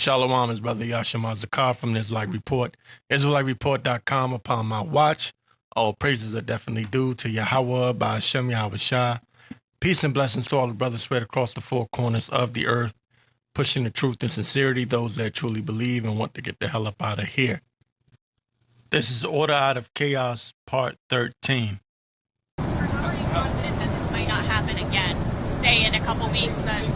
Shalom is Brother Yashima Zakar from the Israelite Report. Israelitereport.com. Upon my watch, all praises are definitely due to Yahweh by Hashem Yahawashi. Peace and blessings to all the brothers spread across the four corners of the earth, pushing the truth and sincerity, those that truly believe and want to get the hell up out of here. This is Order Out of Chaos, Part 13. Sir, how are you confident that this might not happen again? Say in a couple weeks then?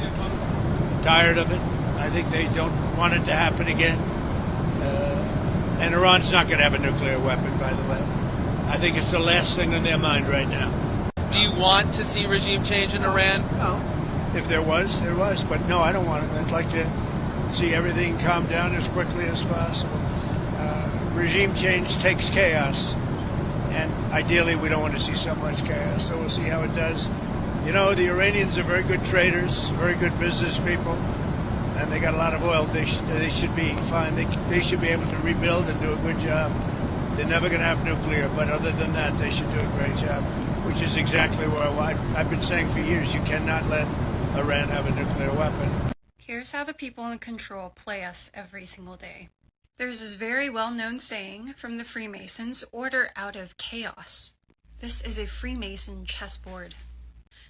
Tired of it. I think they don't want it to happen again. And Iran's not going to have a nuclear weapon, by the way. I think it's the last thing on their mind right now. Do you want to see regime change in Iran? No. If there was, there was. But no, I don't want it. I'd like to see everything calm down as quickly as possible. Regime change takes chaos. And ideally, we don't want to see so much chaos. So we'll see how it does. You know, the Iranians are very good traders, very good business people. And they got a lot of oil. They should be fine. They should be able to rebuild and do a good job. They're never going to have nuclear, but other than that, they should do a great job, which is exactly where I've been saying for years. You cannot let Iran have a nuclear weapon. Here's how the people in control play us every single day. There's this very well-known saying from the Freemasons, order out of chaos. This is a Freemason chessboard.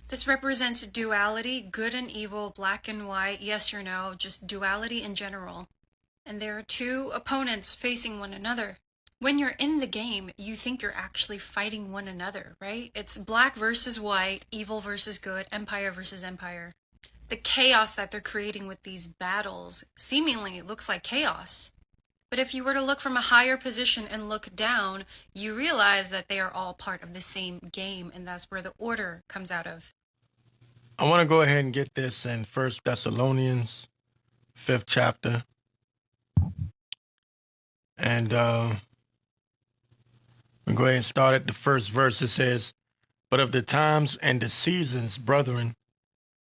This represents duality, good and evil, black and white, yes or no, just duality in general. And there are two opponents facing one another. When you're in the game, you think you're actually fighting one another, right? It's black versus white, evil versus good, empire versus empire. The chaos that they're creating with these battles seemingly looks like chaos. But if you were to look from a higher position and look down, you realize that they are all part of the same game, and that's where the order comes out of. I want to go ahead and get this in 1 Thessalonians, 5th chapter. And we'll go ahead and start at the first verse. It says, "But of the times and the seasons, brethren,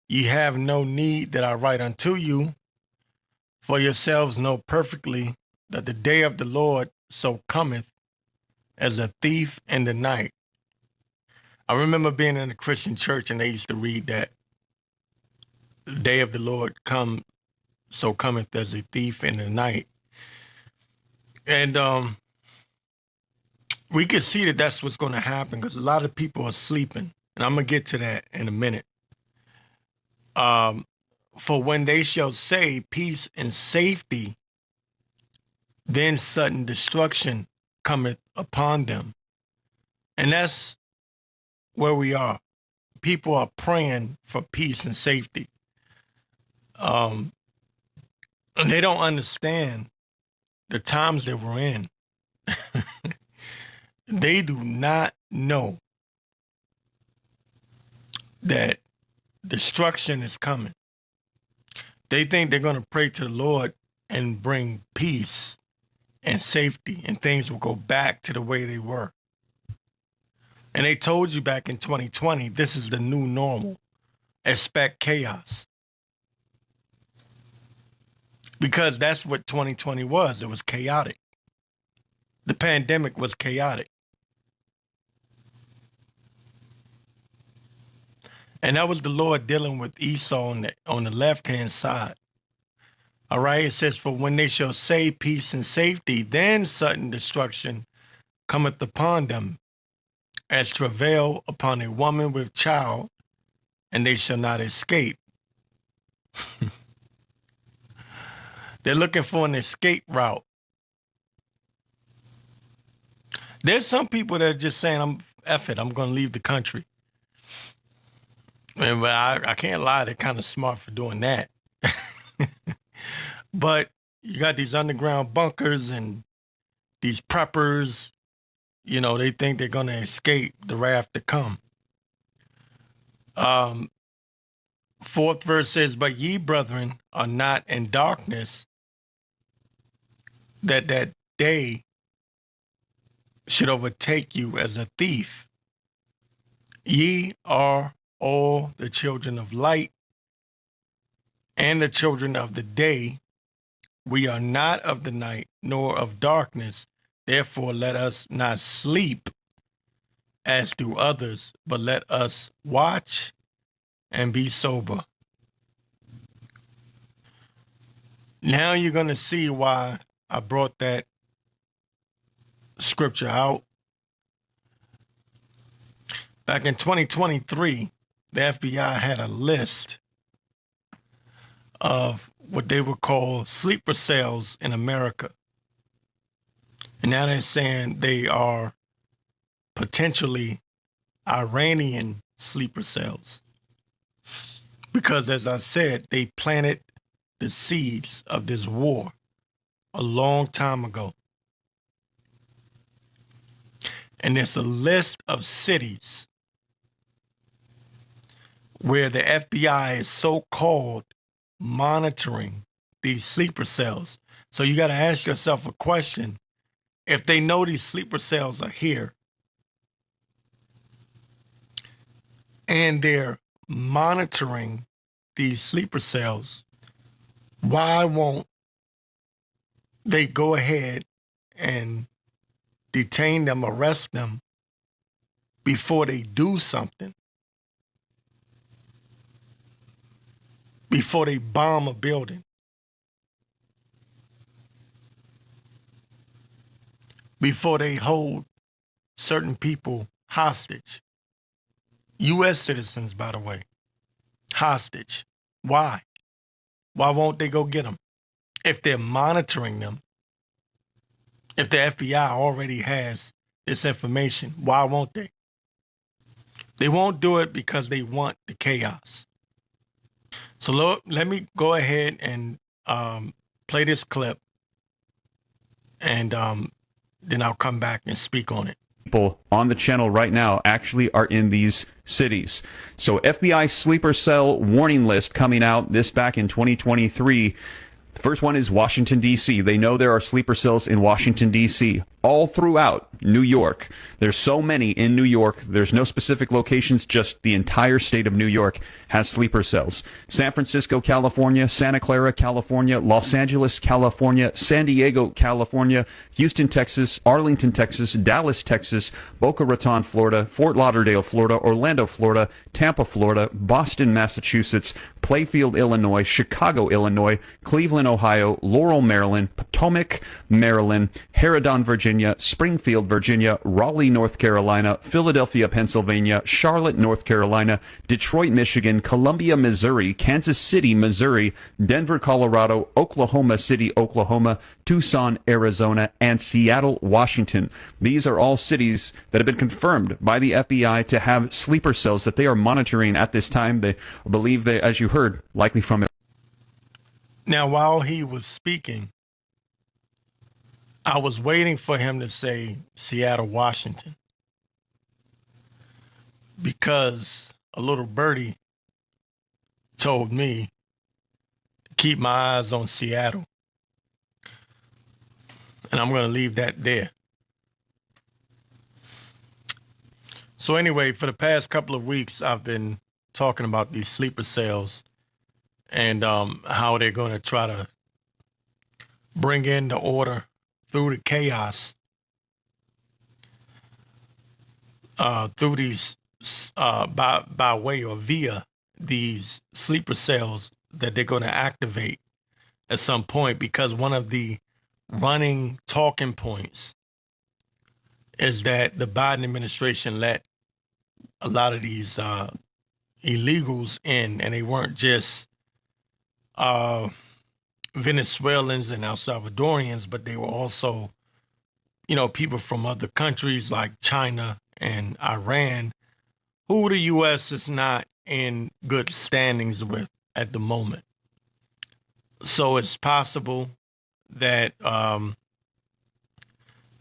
ye have no need that I write unto you, for yourselves know perfectly that the day of the Lord so cometh as a thief in the night." I remember being in a Christian church and they used to read that the day of the Lord so cometh as a thief in the night. And we could see that that's what's going to happen because a lot of people are sleeping. And I'm going to get to that in a minute. For when they shall say peace and safety, then sudden destruction cometh upon them. And that's where we are. People are praying for peace and safety. And they don't understand the times that we're in. They do not know that destruction is coming. They think they're going to pray to the Lord and bring peace and safety, and things will go back to the way they were. And they told you back in 2020, this is the new normal. Expect chaos. Because that's what 2020 was. It was chaotic. The pandemic was chaotic. And that was the Lord dealing with Esau on the left-hand side. All right, it says, for when they shall say peace and safety, then sudden destruction cometh upon them, as travail upon a woman with child, and they shall not escape. They're looking for an escape route. There's some people that are just saying, I'm going to leave the country. And I can't lie, they're kind of smart for doing that. But you got these underground bunkers and these preppers, you know, they think they're going to escape the wrath to come. 4th verse says, but ye, brethren, are not in darkness, that day should overtake you as a thief. Ye are all the children of light and the children of the day. We are not of the night nor of darkness. Therefore, let us not sleep as do others, but let us watch and be sober. Now you're going to see why I brought that scripture out. Back in 2023, the FBI had a list of what they would call sleeper cells in America. And now they're saying they are potentially Iranian sleeper cells. Because as I said, they planted the seeds of this war a long time ago. And there's a list of cities where the FBI is so-called monitoring these sleeper cells. So you got to ask yourself a question. If they know these sleeper cells are here and they're monitoring these sleeper cells, why won't they go ahead and detain them, arrest them before they do something? Before they bomb a building? Before they hold certain people hostage? U.S. citizens, by the way, hostage. Why? Why won't they go get them? If they're monitoring them, if the FBI already has this information, why won't they? They won't do it because they want the chaos. So let me go ahead and play this clip, and then I'll come back and speak on it. People on the channel right now actually are in these cities. So FBI sleeper cell warning list coming out this back in 2023. The first one is Washington, D.C. They know there are sleeper cells in Washington, D.C. all throughout New York. There's so many in New York. There's no specific locations, just the entire state of New York has sleeper cells. San Francisco, California, Santa Clara, California, Los Angeles, California, San Diego, California, Houston, Texas, Arlington, Texas, Dallas, Texas, Boca Raton, Florida, Fort Lauderdale, Florida, Orlando, Florida, Tampa, Florida, Boston, Massachusetts, Playfield, Illinois, Chicago, Illinois, Cleveland, Ohio, Laurel, Maryland, Potomac, Maryland, Harridan, Virginia, Springfield, Virginia, Raleigh, North Carolina, Philadelphia, Pennsylvania, Charlotte, North Carolina, Detroit, Michigan, Columbia, Missouri, Kansas City, Missouri, Denver, Colorado, Oklahoma City, Oklahoma, Tucson, Arizona, and Seattle, Washington. These are all cities that have been confirmed by the FBI to have sleeper cells that they are monitoring at this time. They believe they, as you heard, likely from it. Now, while he was speaking, I was waiting for him to say Seattle, Washington, because a little birdie told me to keep my eyes on Seattle. And I'm going to leave that there. So anyway, for the past couple of weeks, I've been talking about these sleeper cells and how they're going to try to bring in the order through the chaos, through these, by way or via these sleeper cells that they're going to activate at some point, because one of the running talking points is that the Biden administration let a lot of these illegals in, and they weren't just Venezuelans and El Salvadorians, but they were also, you know, people from other countries like China and Iran, who the U.S. is not in good standings with at the moment. So it's possible that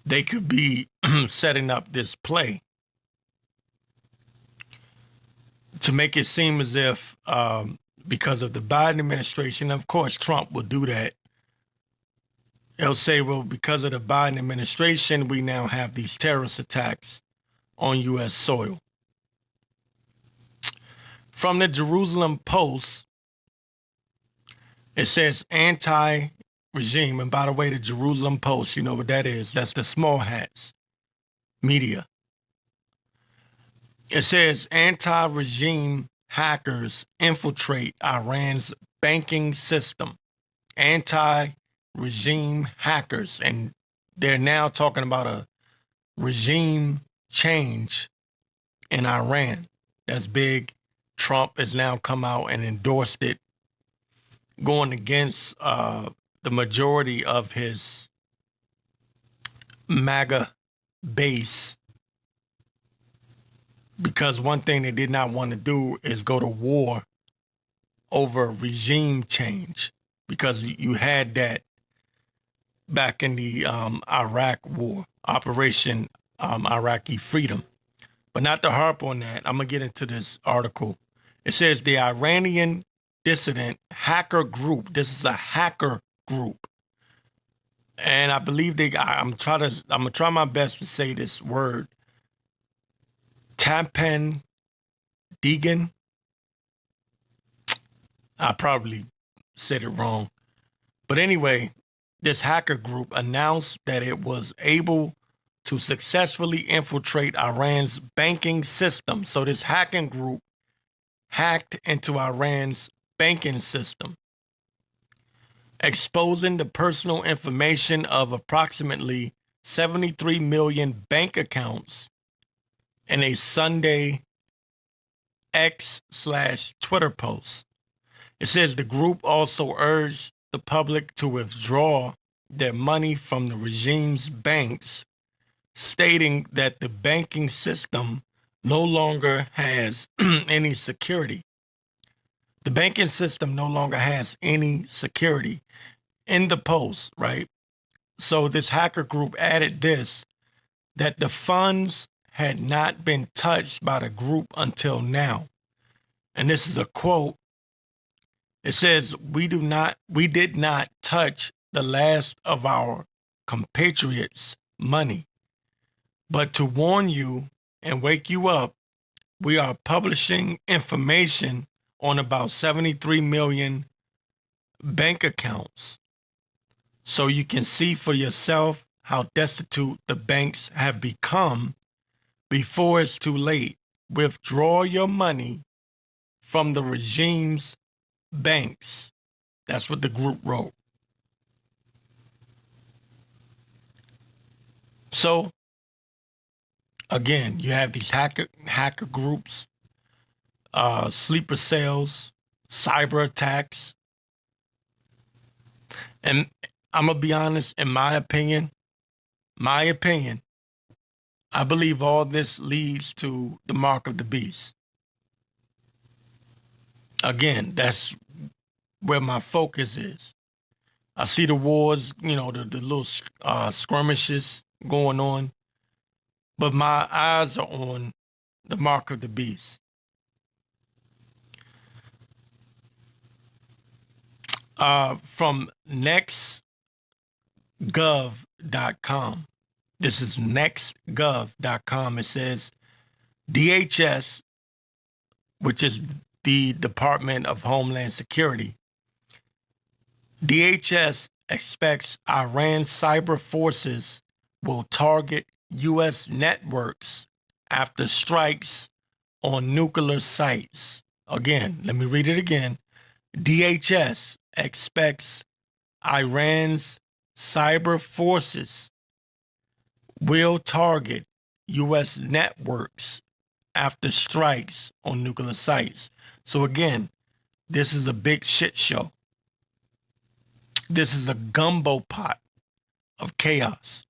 they could be setting up this play to make it seem as if because of the Biden administration, of course, Trump will do that. He'll say, well, because of the Biden administration, we now have these terrorist attacks on U.S. soil. From the Jerusalem Post, it says anti-regime. And by the way, the Jerusalem Post, you know what that is. That's the small hats media. It says anti-regime hackers infiltrate Iran's banking system. anti-regime hackers, and they're now talking about a regime change in Iran. That's big. Trump has now come out and endorsed it, going against the majority of his MAGA base, because one thing they did not want to do is go to war over regime change, because you had that back in the Iraq war, Operation Iraqi Freedom. But not to harp on that, I'm going to get into this article. It says the Iranian dissident hacker group, this is a hacker group, and I believe I'm going to try my best to say this word, Tampen Deegan. I probably said it wrong. But anyway, this hacker group announced that it was able to successfully infiltrate Iran's banking system. So this hacking group hacked into Iran's banking system, exposing the personal information of approximately 73 million bank accounts in a Sunday X/Twitter post. It says the group also urged the public to withdraw their money from the regime's banks, stating that the banking system no longer has any security. The banking system no longer has any security in the post, right? So this hacker group added this, that the funds had not been touched by the group until now. And this is a quote. It says, we did not touch the last of our compatriots' money. But to warn you and wake you up, we are publishing information on about 73 million bank accounts, so you can see for yourself how destitute the banks have become before it's too late. Withdraw your money from the regime's banks. That's what the group wrote. So, again, you have these hacker groups, sleeper cells, cyber attacks. And I'm going to be honest, in my opinion, I believe all this leads to the mark of the beast. Again, that's where my focus is. I see the wars, the little skirmishes going on, but my eyes are on the mark of the beast. From nextgov.com. This is nextgov.com. It says DHS, which is the Department of Homeland Security, DHS expects Iran cyber forces will target U.S. networks after strikes on nuclear sites. Again, let me read it again. DHS expects Iran's cyber forces will target U.S. networks after strikes on nuclear sites. So again, this is a big shit show. This is a gumbo pot of chaos.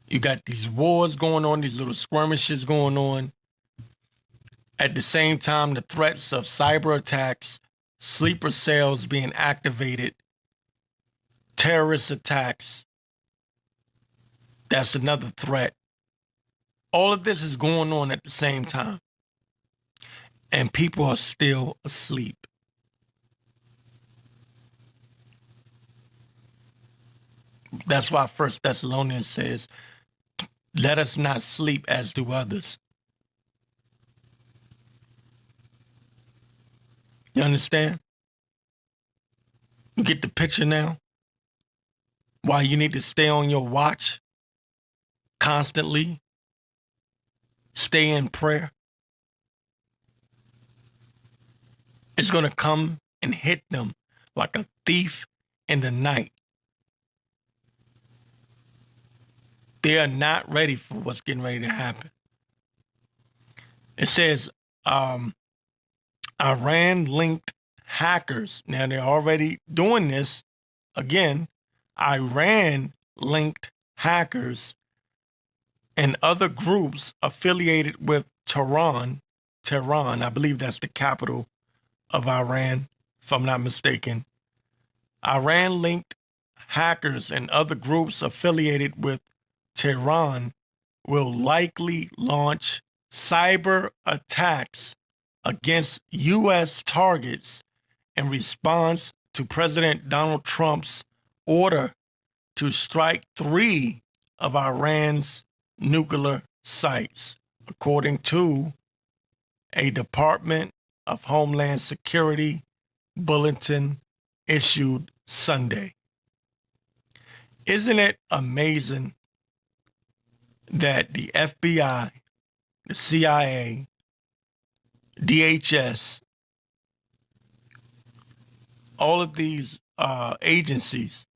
You got these wars going on, these little skirmishes going on. At the same time, the threats of cyber attacks, sleeper cells being activated, terrorist attacks, that's another threat. All of this is going on at the same time. And people are still asleep. That's why 1 Thessalonians says, let us not sleep as do others. You understand? You get the picture now? Why you need to stay on your watch constantly? Stay in prayer. It's going to come and hit them like a thief in the night. They are not ready for what's getting ready to happen. It says Iran-linked hackers. Now, they're already doing this. Again, Iran-linked hackers and other groups affiliated with Tehran, I believe that's the capital of Iran, if I'm not mistaken. Iran-linked hackers and other groups affiliated with Tehran will likely launch cyber attacks against U.S. targets in response to President Donald Trump's order to strike 3 of Iran's nuclear sites, according to a Department of Homeland Security bulletin issued Sunday. Isn't it amazing that the FBI, the CIA, DHS, all of these agencies,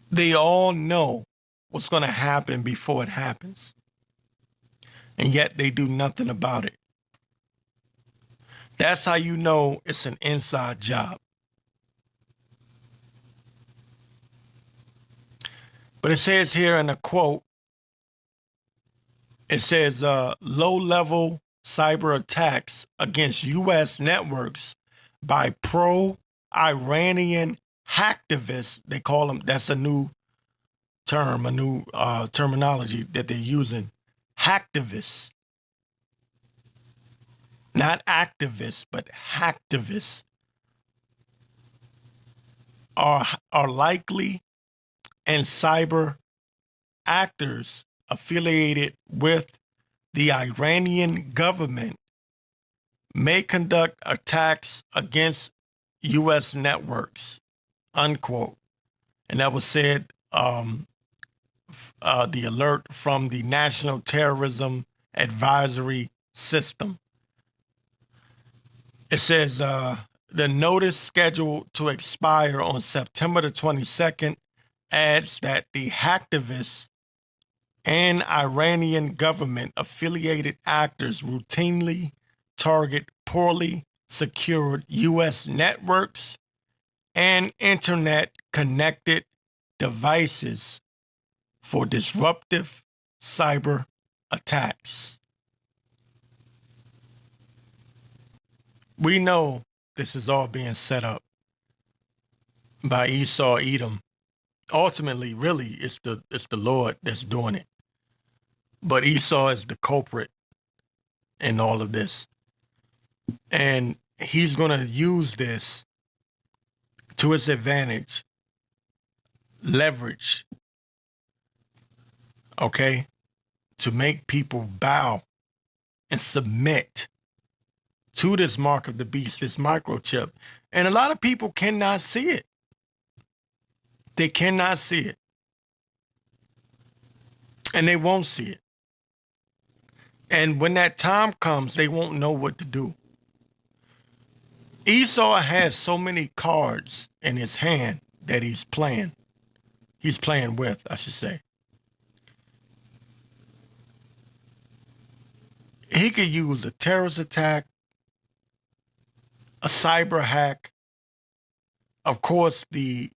they all know what's going to happen before it happens. And yet they do nothing about it. That's how you know it's an inside job. But it says here in a quote, it says low-level cyber attacks against U.S. networks by pro-Iranian hacktivists. They call them, that's a new term, a new terminology that they're using. Hacktivists. Not activists, but hacktivists are likely, and cyber actors affiliated with the Iranian government may conduct attacks against U.S. networks, unquote. And that was said, the alert from the National Terrorism Advisory System. It says the notice scheduled to expire on September the 22nd adds that the hacktivists and Iranian government affiliated actors routinely target poorly secured U.S. networks and internet connected devices for disruptive cyber attacks. We know this is all being set up by Esau Edom. Ultimately, really, it's the Lord that's doing it. But Esau is the culprit in all of this. And he's going to use this to his advantage, leverage, okay, to make people bow and submit to this mark of the beast, this microchip. And a lot of people cannot see it. They cannot see it. And they won't see it. And when that time comes, they won't know what to do. Esau has so many cards in his hand that he's playing. He's playing with, I should say. He could use a terrorist attack, a cyber hack, of course, the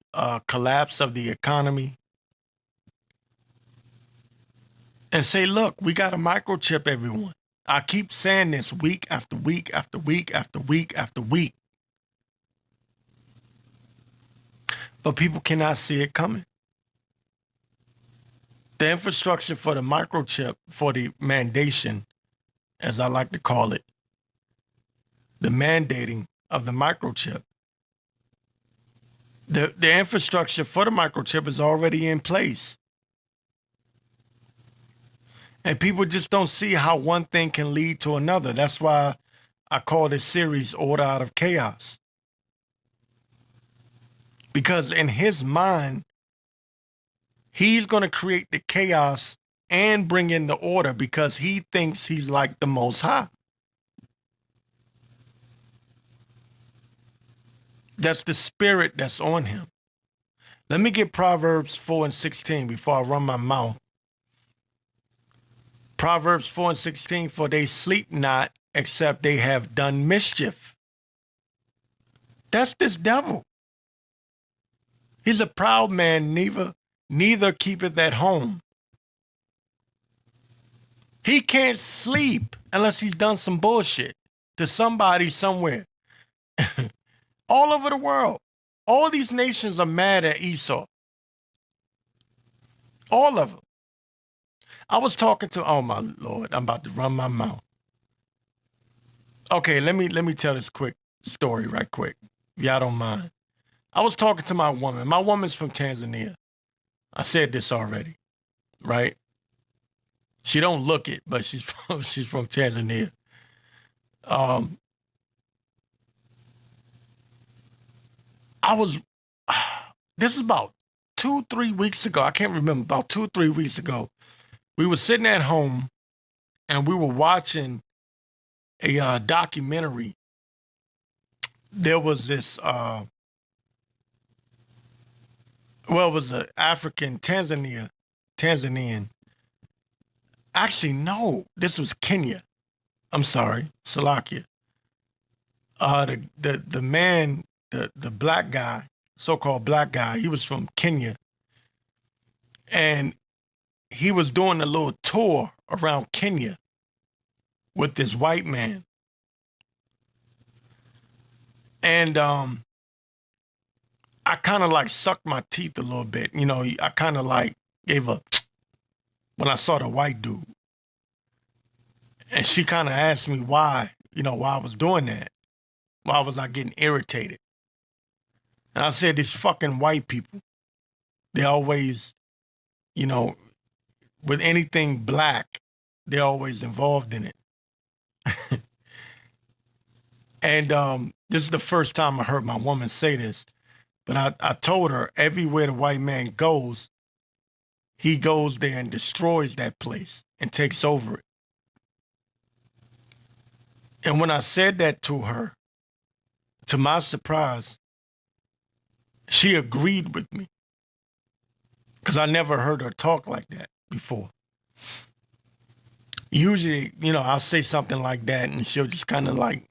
collapse of the economy, and say, look, we got to microchip everyone. I keep saying this week after week after week after week after week. But people cannot see it coming. The infrastructure for the microchip, for the mandation, as I like to call it, the mandating of the microchip, the infrastructure for the microchip is already in place. And people just don't see how one thing can lead to another. That's why I call this series Order Out of Chaos. Because in his mind, he's going to create the chaos and bring in the order because he thinks he's like the Most High. That's the spirit that's on him. Let me get Proverbs 4:16 before I run my mouth. Proverbs 4:16, for they sleep not except they have done mischief. That's this devil. He's a proud man, neither keepeth at home. He can't sleep unless he's done some bullshit to somebody somewhere. All over the world. All these nations are mad at Esau. All of them. I was talking to, oh my Lord, I'm about to run my mouth. Okay, let me tell this quick story right quick. If y'all don't mind. I was talking to my woman. My woman's from Tanzania. I said this already, right? She don't look it, but she's from Tanzania. This is about 2-3 weeks ago. I can't remember, about 2-3 weeks ago. We were sitting at home and we were watching a documentary. There was this, it was an African Tanzanian. Actually, no, this was Kenya. I'm sorry, Salakia. The man, the black guy, so-called black guy, he was from Kenya. And he was doing a little tour around Kenya with this white man. And I kind of like sucked my teeth a little bit. You know, I kind of like gave a when I saw the white dude. And she kind of asked me why I was doing that. Why was I getting irritated? And I said, these fucking white people, they always, with anything black, they're always involved in it. And this is the first time I heard my woman say this. But I told her, everywhere the white man goes, he goes there and destroys that place and takes over it. And when I said that to her, to my surprise, she agreed with me. Because I never heard her talk like that before. Usually, I'll say something like that and she'll just kind of like,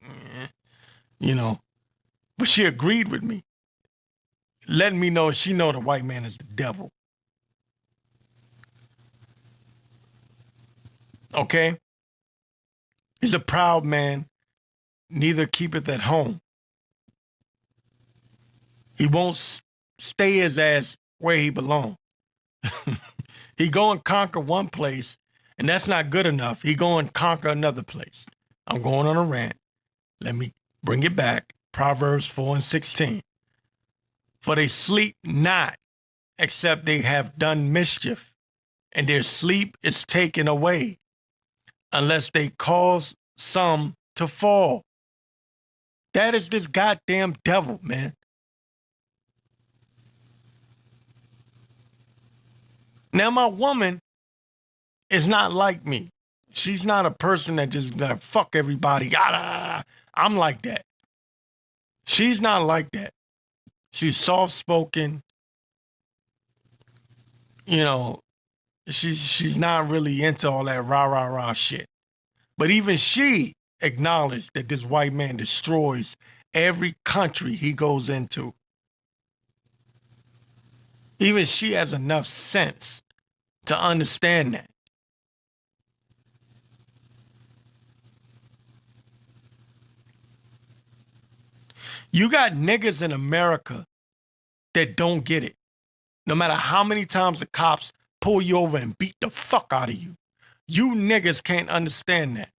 But she agreed with me, letting me know she know the white man is the devil. Okay? He's a proud man, neither keepeth at home. He won't stay his ass where he belongs. He go and conquer one place, and that's not good enough. He go and conquer another place. I'm going on a rant. Let me bring it back. Proverbs 4:16. For they sleep not, except they have done mischief, and their sleep is taken away, unless they cause some to fall. That is this goddamn devil, man. Now, my woman is not like me. She's not a person that just like, fuck everybody. I'm like that. She's not like that. She's soft-spoken. She's not really into all that rah shit. But even she acknowledged that this white man destroys every country he goes into. Even she has enough sense to understand that. You got niggas in America that don't get it. No matter how many times the cops pull you over and beat the fuck out of you, you niggas can't understand that.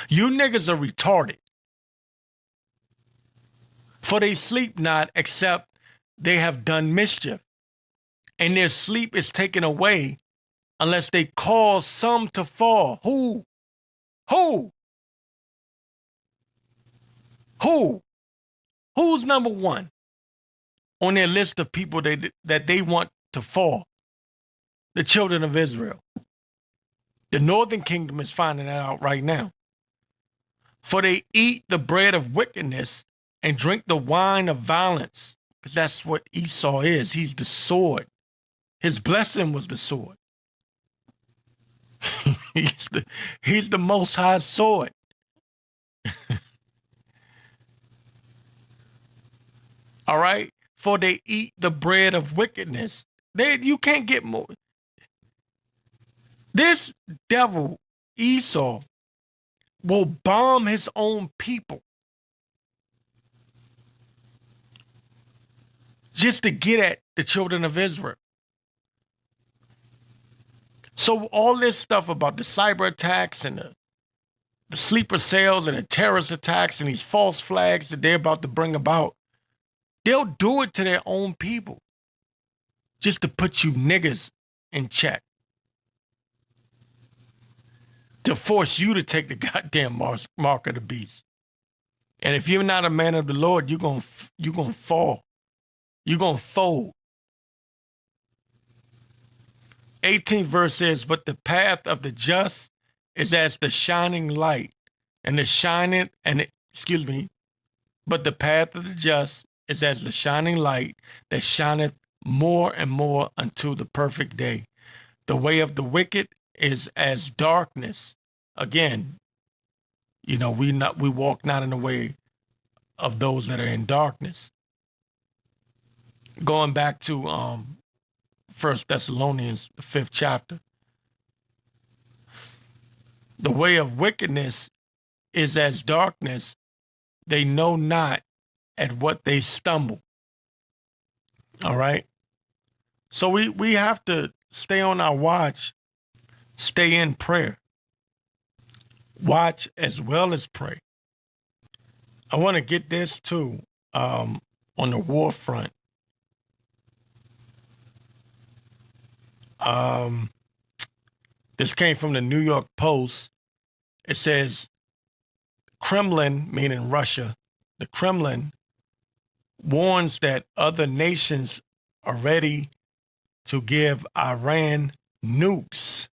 You niggas are retarded. For they sleep not, except they have done mischief, and their sleep is taken away, unless they cause some to fall. Who? Who's number one on their list of people that they want to fall? The children of Israel. The northern kingdom is finding that out right now. For they eat the bread of wickedness and drink the wine of violence. Because that's what Esau is. He's the sword. His blessing was the sword. he's the most high sword. All right? For they eat the bread of wickedness. You can't get more. This devil, Esau, will bomb his own people just to get at the children of Israel. So all this stuff about the cyber attacks and the sleeper cells and the terrorist attacks and these false flags that they're about to bring about, they'll do it to their own people just to put you niggas in check, to force you to take the goddamn mark of the beast. And if you're not a man of the Lord, you're gonna fall. You're gonna fold. 18th verse says, but the path of the just is as the shining light, but the path of the just is as the shining light that shineth more and more unto the perfect day. The way of the wicked is as darkness. Again, we walk not in the way of those that are in darkness. Going back to 1 Thessalonians, the 5th chapter. The way of wickedness is as darkness. They know not at what they stumble. All right? So we have to stay on our watch, stay in prayer. Watch as well as pray. I want to get this too on the war front. This came from the New York Post. It says, Kremlin, meaning Russia, the Kremlin warns that other nations are ready to give Iran nukes.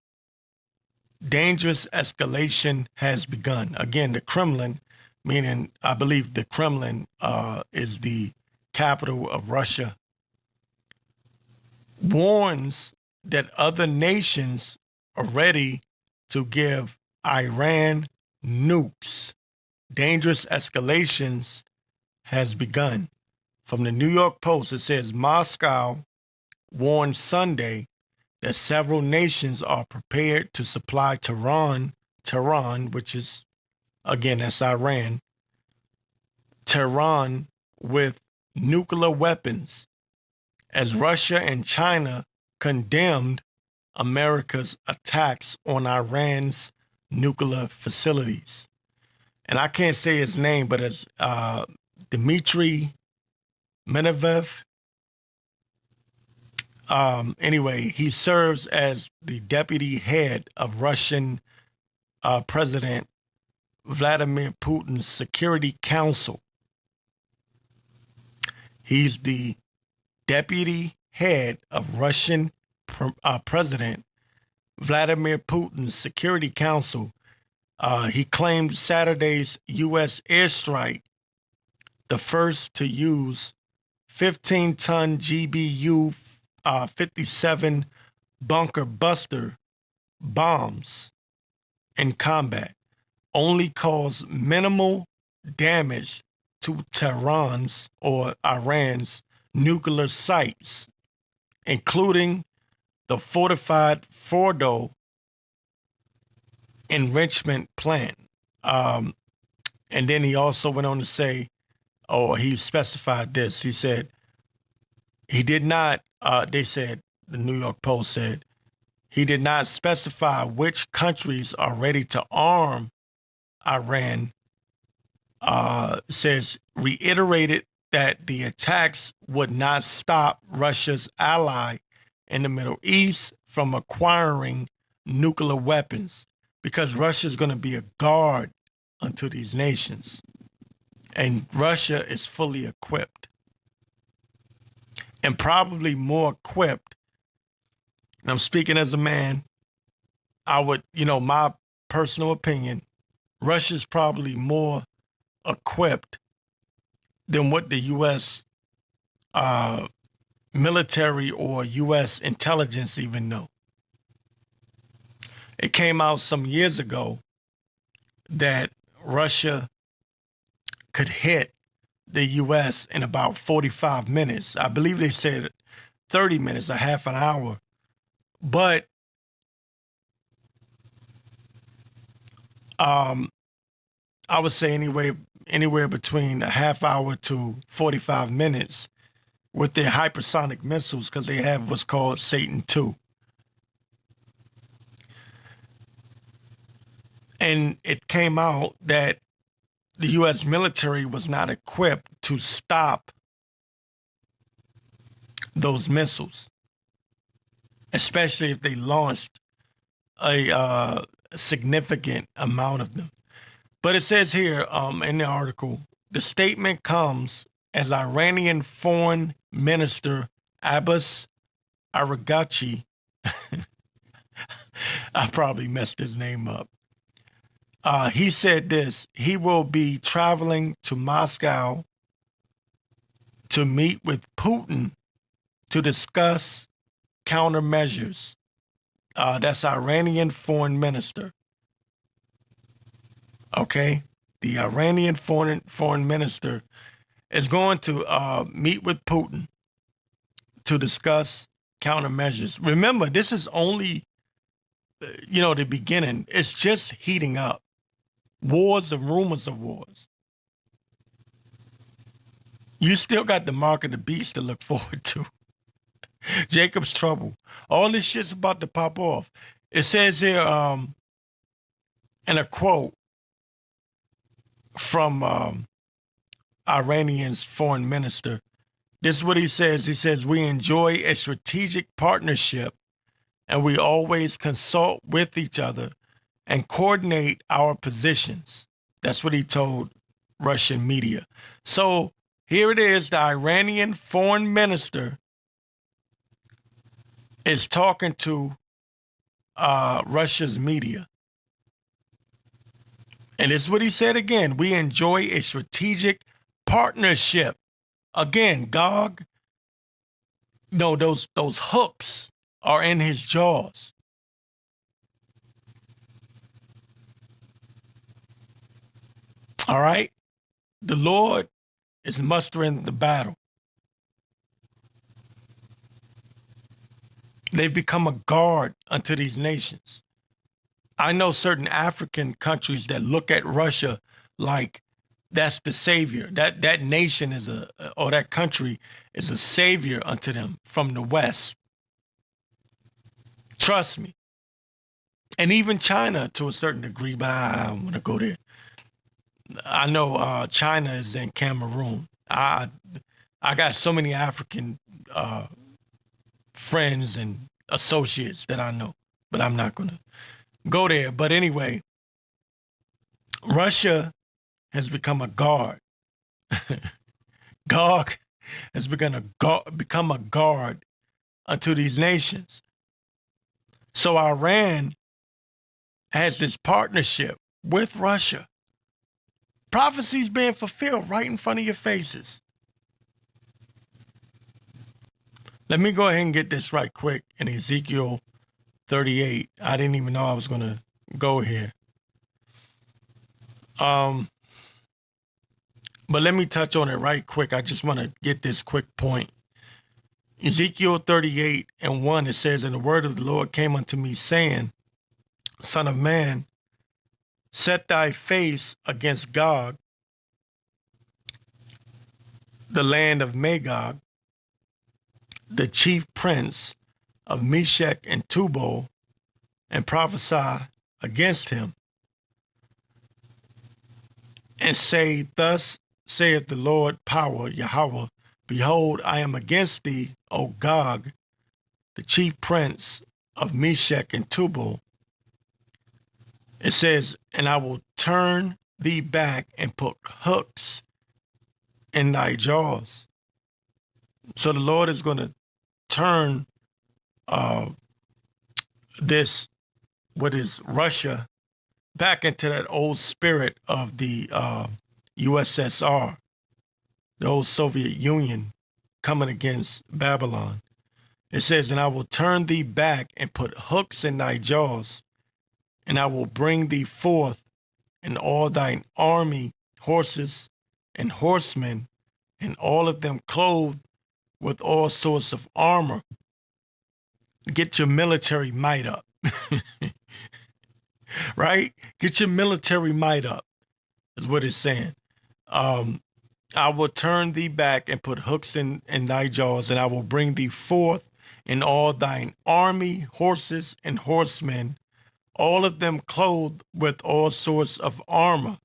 Dangerous escalation has begun. Again, the Kremlin, meaning I believe the Kremlin is the capital of Russia, warns that other nations are ready to give Iran nukes. Dangerous escalations has begun. From the New York Post, it says Moscow warned Sunday that several nations are prepared to supply Tehran, which is, again, that's Iran, Tehran with nuclear weapons, as Russia and China condemned America's attacks on Iran's nuclear facilities. And I can't say his name, but it's Dmitry Medvedev. Anyway, he serves as the deputy head of Russian President Vladimir Putin's Security Council. He's the deputy head of Russian President Vladimir Putin's Security Council. He claimed Saturday's U.S. airstrike, the first to use 15-ton GBU 57 bunker buster bombs in combat, only caused minimal damage to Tehran's or Iran's nuclear sites, including the fortified Fordo enrichment plant. And then he also went on to say, he specified this. He said, he did not, the New York Post said, he did not specify which countries are ready to arm Iran. Says, reiterated that the attacks would not stop Russia's ally in the Middle East from acquiring nuclear weapons, because Russia is going to be a guard unto these nations. And Russia is fully equipped, and probably more equipped. And I'm speaking as a man. I would, my personal opinion, Russia's probably more equipped than what the U.S. Military or U.S. intelligence even know. It came out some years ago that Russia could hit the U.S. in about 45 minutes. I believe they said 30 minutes, a half an hour. But I would say anywhere between a half hour to 45 minutes with their hypersonic missiles, because they have what's called Satan II. And it came out that the U.S. military was not equipped to stop those missiles, especially if they launched a significant amount of them. But it says here in the article, the statement comes as Iranian Foreign Minister Abbas Araghchi, I probably messed his name up. He said this: he will be traveling to Moscow to meet with Putin to discuss countermeasures. That's Iranian Foreign Minister. Okay, the Iranian foreign minister is going to meet with Putin to discuss countermeasures. Remember, this is only, the beginning. It's just heating up. Wars and rumors of wars. You still got the mark of the beast to look forward to. Jacob's trouble. All this shit's about to pop off. It says here, in a quote from Iranian's foreign minister, this is what he says. He says, we enjoy a strategic partnership and we always consult with each other and coordinate our positions. That's what he told Russian media. So here it is. The Iranian foreign minister is talking to Russia's media. And this is what he said again. We enjoy a strategic partnership. Again, Gog, no, those hooks are in his jaws. All right? The Lord is mustering the battle. They've become a guard unto these nations. I know certain African countries that look at Russia like that's the savior. That nation is or that country is a savior unto them from the West. Trust me. And even China to a certain degree, but I don't want to go there. I know China is in Cameroon. I got so many African friends and associates that I know, but I'm not going to go there. But anyway, Russia has become a guard. Gog has become a guard unto these nations. So Iran has this partnership with Russia. Prophecies being fulfilled right in front of your faces. Let me go ahead and get this right quick in Ezekiel 38. I didn't even know I was going to go here. But let me touch on it right quick. I just want to get this quick point. Ezekiel 38:1, it says, and the word of the Lord came unto me, saying, Son of man, set thy face against Gog, the land of Magog, the chief prince of Meshech and Tubal, and prophesy against him, and say, Thus saith the Lord power, Yahweh, behold, I am against thee, O Gog, the chief prince of Meshech and Tubal. It says, and I will turn thee back and put hooks in thy jaws. So the Lord is going to turn what is Russia back into that old spirit of the USSR, the old Soviet Union coming against Babylon. It says, and I will turn thee back and put hooks in thy jaws, and I will bring thee forth and all thine army, horses and horsemen, and all of them clothed with all sorts of armor. Get your military might up. Right? Get your military might up, is what it's saying. I will turn thee back and put hooks in thy jaws, and I will bring thee forth in all thine army, horses and horsemen, all of them clothed with all sorts of armor,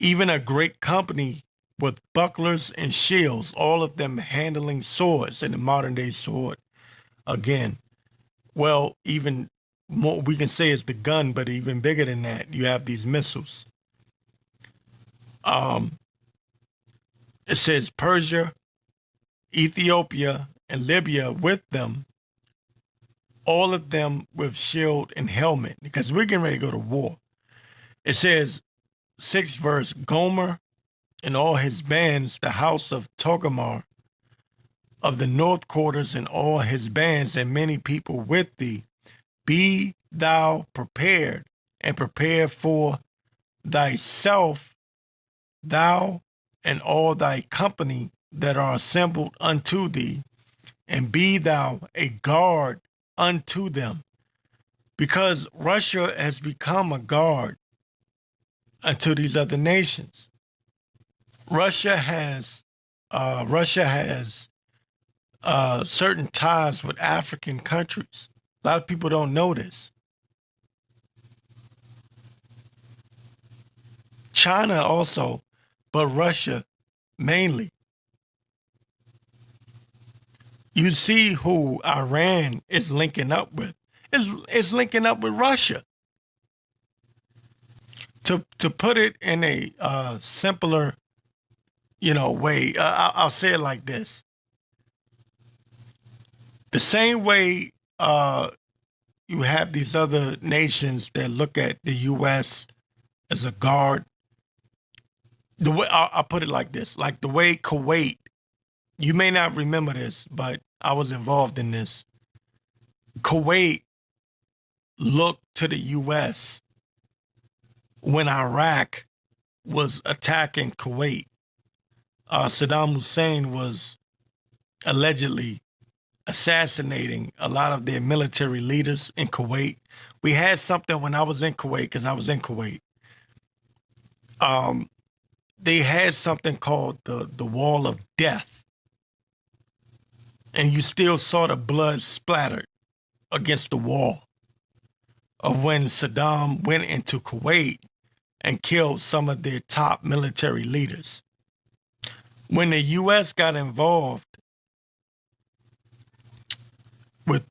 even a great company with bucklers and shields, all of them handling swords, in the modern day sword. Again, well, even more, we can say it's the gun, but even bigger than that, you have these missiles. It says Persia, Ethiopia, and Libya with them, all of them with shield and helmet, because we're getting ready to go to war. It says, 6th verse, Gomer and all his bands, the house of Togarmah, of the north quarters and all his bands, and many people with thee, be thou prepared, and prepare for thyself, thou and all thy company that are assembled unto thee, and be thou a guard unto them. Because Russia has become a guard unto these other nations. Russia has certain ties with African countries. A lot of people don't know this. China also, but Russia mainly. You see who Iran is linking up with. Is linking up with Russia. To put it in a simpler, way, I'll say it like this. The same way you have these other nations that look at the U.S. as a guard. The way I'll put it like this, like the way Kuwait, you may not remember this, but I was involved in this. Kuwait looked to the U.S. when Iraq was attacking Kuwait. Saddam Hussein was allegedly assassinating a lot of their military leaders in Kuwait. We had something when I was in Kuwait, because I was in Kuwait. They had something called the Wall of Death. And you still saw the blood splattered against the wall of when Saddam went into Kuwait and killed some of their top military leaders. When the U.S. got involved with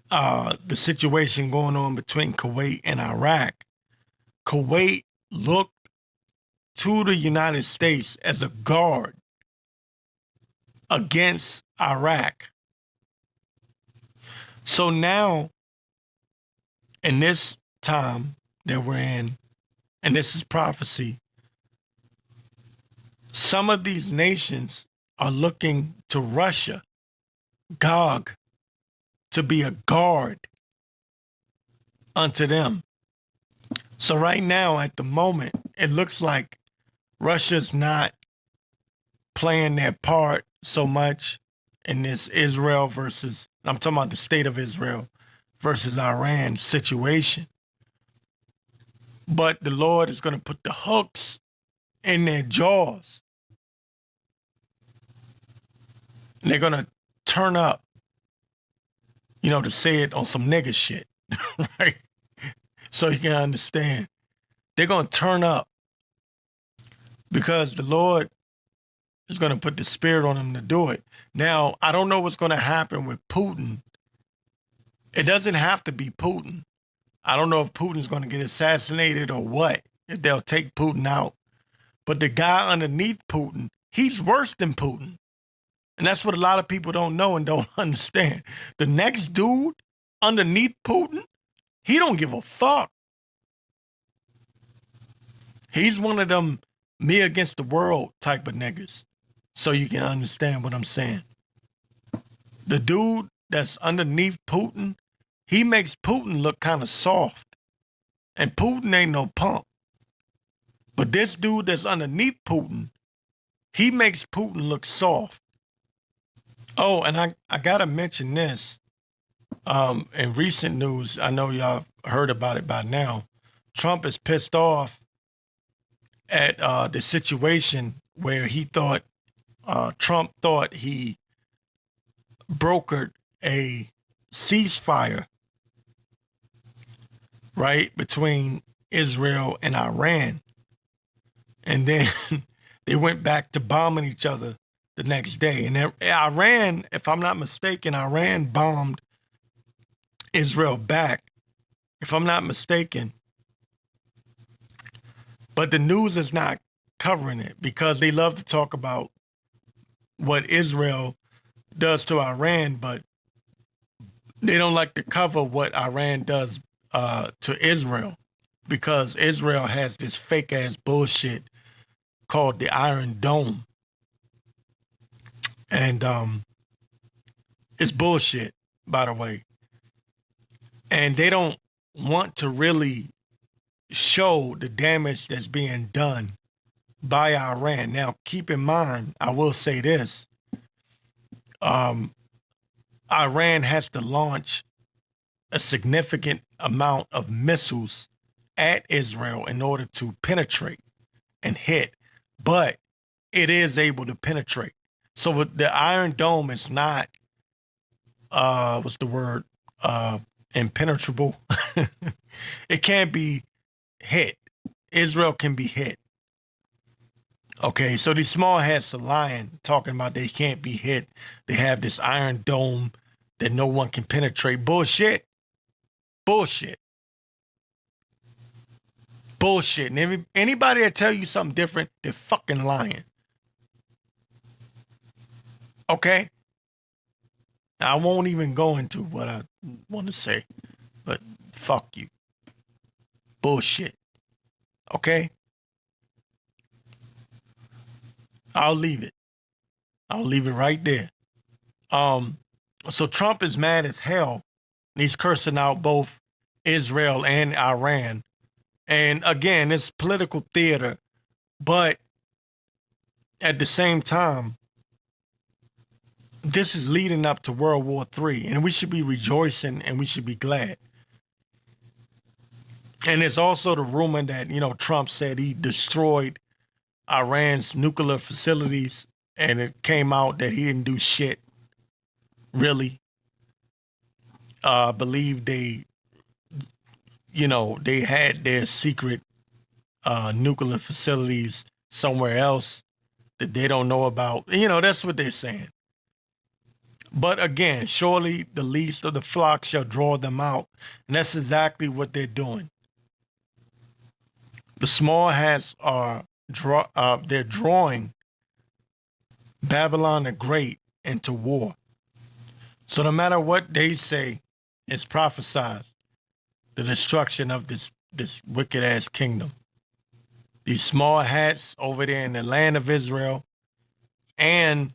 the situation going on between Kuwait and Iraq, Kuwait looked to the United States as a guard against Iraq. So now, in this time that we're in, and this is prophecy, some of these nations are looking to Russia, Gog, to be a guard unto them. So right now, at the moment, it looks like Russia's not playing their part so much in this Israel versus, I'm talking about the state of Israel versus Iran situation. But the Lord is going to put the hooks in their jaws. And they're going to turn up, to say it on some nigga shit, right? So you can understand. They're going to turn up because the Lord is going to put the spirit on them to do it. Now, I don't know what's going to happen with Putin. It doesn't have to be Putin. I don't know if Putin's going to get assassinated or what, if they'll take Putin out. But the guy underneath Putin, he's worse than Putin. And that's what a lot of people don't know and don't understand. The next dude underneath Putin, he don't give a fuck. He's one of them me against the world type of niggas. So you can understand what I'm saying. The dude that's underneath Putin, he makes Putin look kind of soft. And Putin ain't no punk. But this dude that's underneath Putin, he makes Putin look soft. Oh, and I gotta mention this. In recent news, I know y'all heard about it by now. Trump is pissed off at the situation where he thought Trump thought he brokered a ceasefire, right, between Israel and Iran. And then they went back to bombing each other the next day. And Iran, if I'm not mistaken, Iran bombed Israel back, if I'm not mistaken. But the news is not covering it because they love to talk about what Israel does to Iran, but they don't like to cover what Iran does to Israel, because Israel has this fake ass bullshit called the Iron Dome. And it's bullshit, by the way. And they don't want to really show the damage that's being done by Iran. Now, keep in mind, I will say this. Iran has to launch a significant amount of missiles at Israel in order to penetrate and hit, but it is able to penetrate. So the Iron Dome is not, what's the word, impenetrable. It can't be hit. Israel can be hit. Okay, so these small hats are lying, talking about they can't be hit. They have this Iron Dome that no one can penetrate. Bullshit. Bullshit. Bullshit. And anybody that tell you something different, they're fucking lying. Okay? I won't even go into what I want to say, but fuck you. Bullshit. Okay? I'll leave it. I'll leave it right there. So Trump is mad as hell. And he's cursing out both Israel and Iran. And again, it's political theater. But at the same time, this is leading up to World War III. And we should be rejoicing and we should be glad. And there's also the rumor that, Trump said he destroyed Iran's nuclear facilities, and it came out that he didn't do shit, really. I believe they had their secret nuclear facilities somewhere else that they don't know about. That's what they're saying. But again, surely the least of the flock shall draw them out. And that's exactly what they're doing. The small hats are they're drawing Babylon the Great into war. So no matter what they say, it's prophesied the destruction of this wicked ass kingdom. These small hats over there in the land of Israel and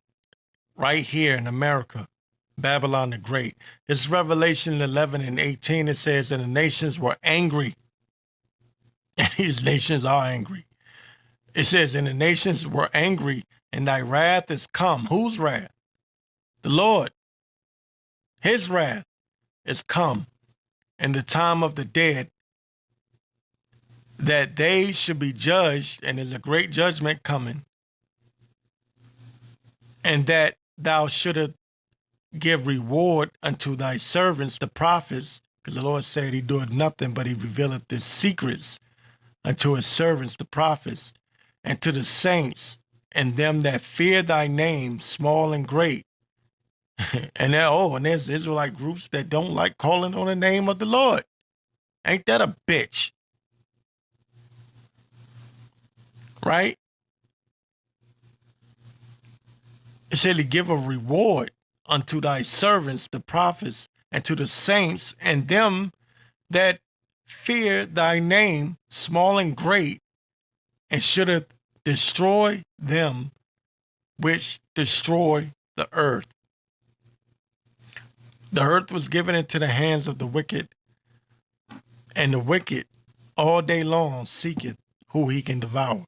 right here in America, Babylon the Great. This is Revelation 11 and 18. It says, and the nations were angry. And these nations are angry. It says, and the nations were angry, and thy wrath is come. Whose wrath? The Lord. His wrath is come in the time of the dead, that they should be judged, and there's a great judgment coming, and that thou shouldest give reward unto thy servants, the prophets, because the Lord said he doeth nothing, but he revealeth the secrets unto his servants, the prophets, and to the saints, and them that fear thy name, small and great. And there's Israelite groups that don't like calling on the name of the Lord. Ain't that a bitch? Right? It said he give a reward unto thy servants, the prophets, and to the saints, and them that fear thy name, small and great. and shouldeth destroy them which destroy the earth. The earth was given into the hands of the wicked, and the wicked all day long seeketh who he can devour.